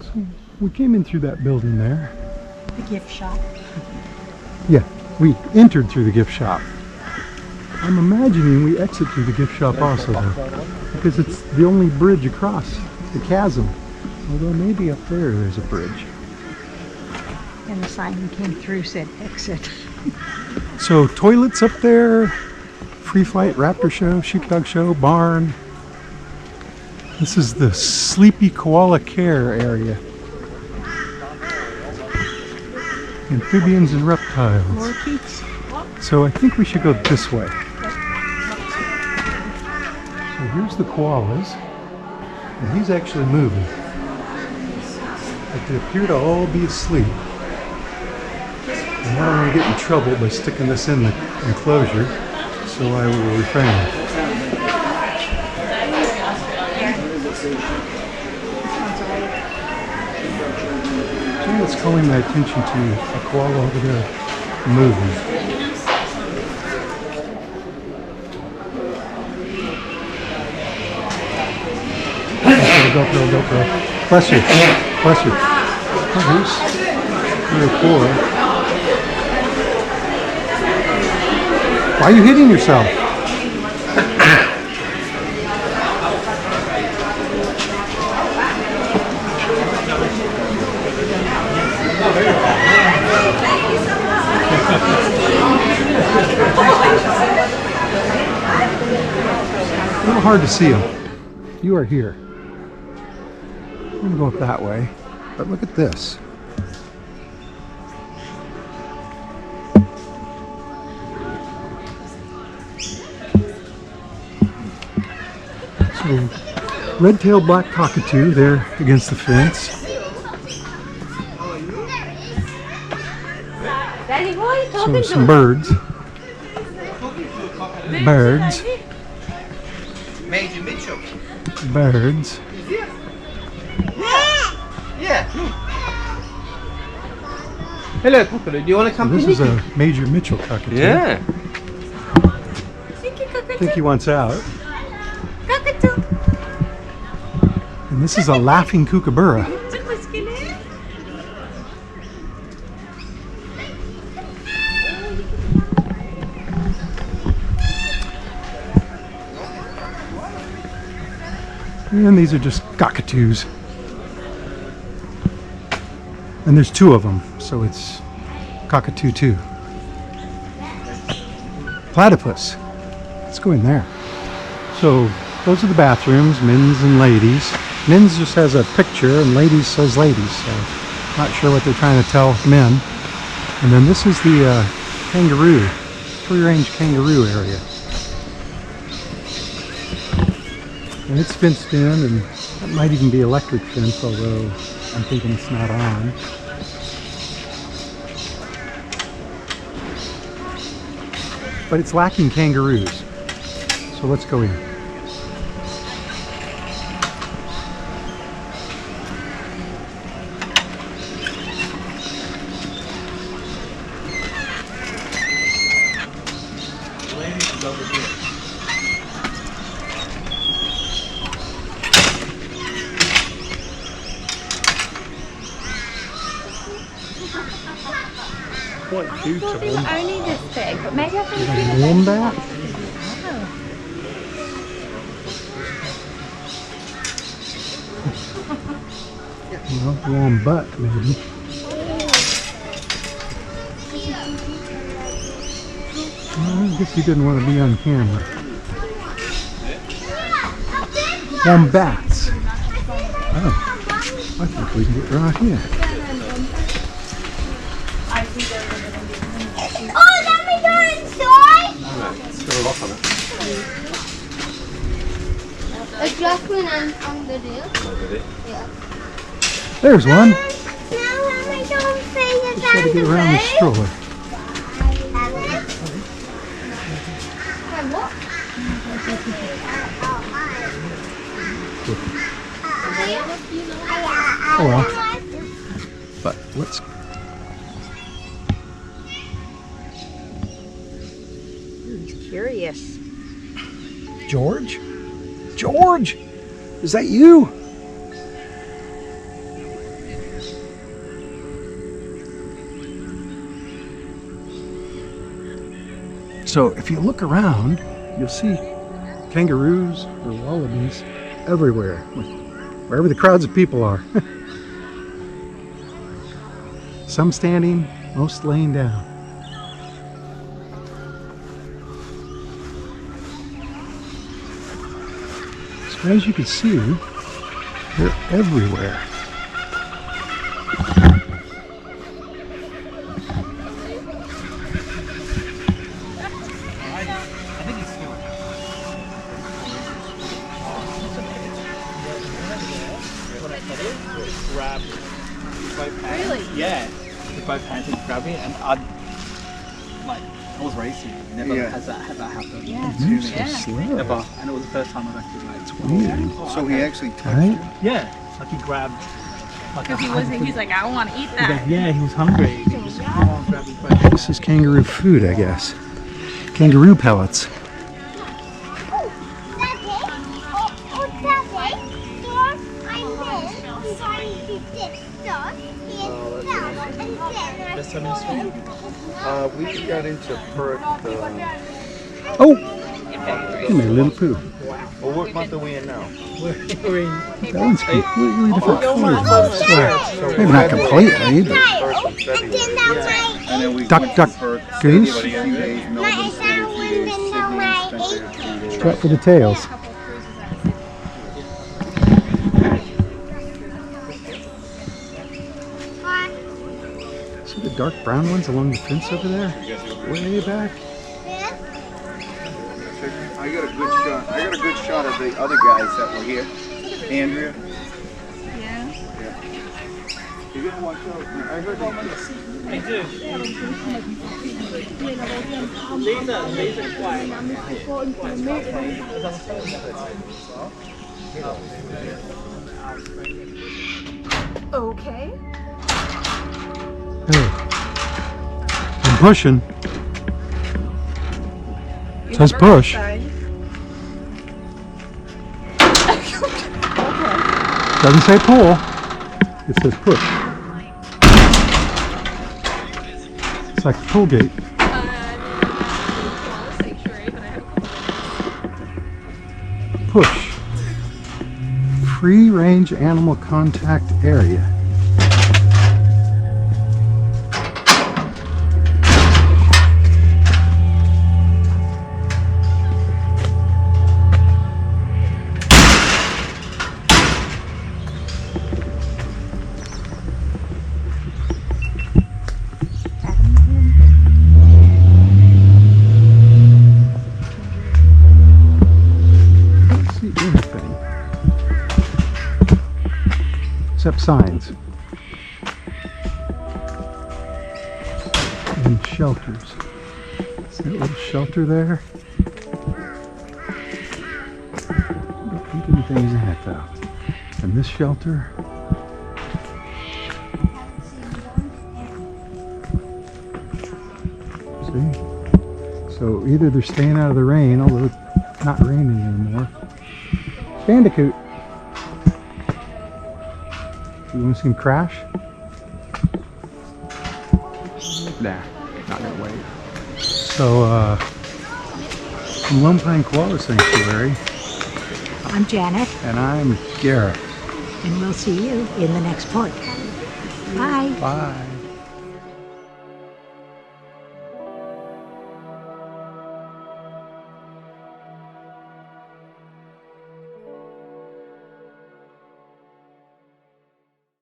So we came in through that building there. The gift shop. Yeah, we entered through the gift shop. I'm imagining we exit through the gift shop also though, because it's the only bridge across the chasm. Although maybe up there's a bridge. And the sign we came through said exit. So toilets up there, free flight raptor show, sheepdog show, barn. This is the Sleepy Koala Care area. Amphibians and reptiles. Lorikeets. So I think we should go this way. So here's the koalas, and he's actually moving. But they appear to all be asleep. And I don't want to get in trouble by sticking this in the enclosure, so I will refrain. So it's calling my attention to a koala over there moving. GoPro. Bless you. Bless you. Oh, you're poor. Why are you hitting yourself? A little hard to see them. You are here. I'm going to go that way, but look at this. So, red-tailed black cockatoo there against the fence. So some birds. Birds. Birds. Yeah. Hello, cockatoo. Do you want to come? So this is a Major Mitchell cockatoo. Yeah. I think he wants out. And this is a laughing kookaburra. And these are just cockatoos. And there's two of them, so it's cockatoo 2. Platypus. Let's go in there. So those are the bathrooms, men's and ladies. Men's just has a picture and ladies says ladies, so not sure what they're trying to tell men. And then this is the kangaroo, free-range kangaroo area. And it's fenced in, and that might even be electric fence, although I'm thinking it's not on. But it's lacking kangaroos. So let's go in. Quite cute of them. Only this big, but maybe I can Is that a wombat? Well, warm butt, maybe. Well, I guess he didn't want to be on camera. Wombats. Oh, I think we can get right here. Oh, let me go inside! It's got a lock on it. It's just when I'm under there. Yeah. There's one. Now let me go and see the Just got to get around the stroller. What? Oh well. But let's. He's curious. George? George? Is that you? So if you look around, you'll see kangaroos or wallabies everywhere, wherever the crowds of people are. Some standing, most laying down. So as you can see, they're everywhere. Grab both hands. Really? Yeah. With both hands and grab it, and I was racing. Never had that happen. Yeah. They're so Yeah. slow. Never. And it was the first time I've actually Weird. So he actually touched Right? you? Yeah. Like he grabbed. Because he wasn't, he's like, I want to eat that. Yeah, he was hungry. He just come on, grab his both hands. This is kangaroo food, I guess. Kangaroo pellets. We got into Perth. Oh! You made a little poo. Well, what month are we in now? We're in. That one's completely different color. Maybe not completely, but First of February. And then we Duck, went duck, to Perth. goose. Stayed a few days, Melbourne stayed a few days, Sydney spent there a few days. strut for the tails. See the dark brown ones along the fence over there? Way back? I got a good shot. I got a good shot of the other guys that were here. Andrea. Yeah. You gotta watch out. I heard They do. These are quiet. Okay. Hey. I'm pushing. It says push. Doesn't say pull. It says push. It's like a toll gate. Push. Free range animal contact area. See anything except signs and shelters. See that little shelter there? Don't think anything's in it though. And this shelter. See? So either they're staying out of the rain, although it's not raining anymore. Bandicoot. You want to see him crash? Nah, not gonna wait. So, from Lone Pine Koala Sanctuary, I'm Janet, and I'm Garrett. and we'll see you in the next port. Bye. Bye.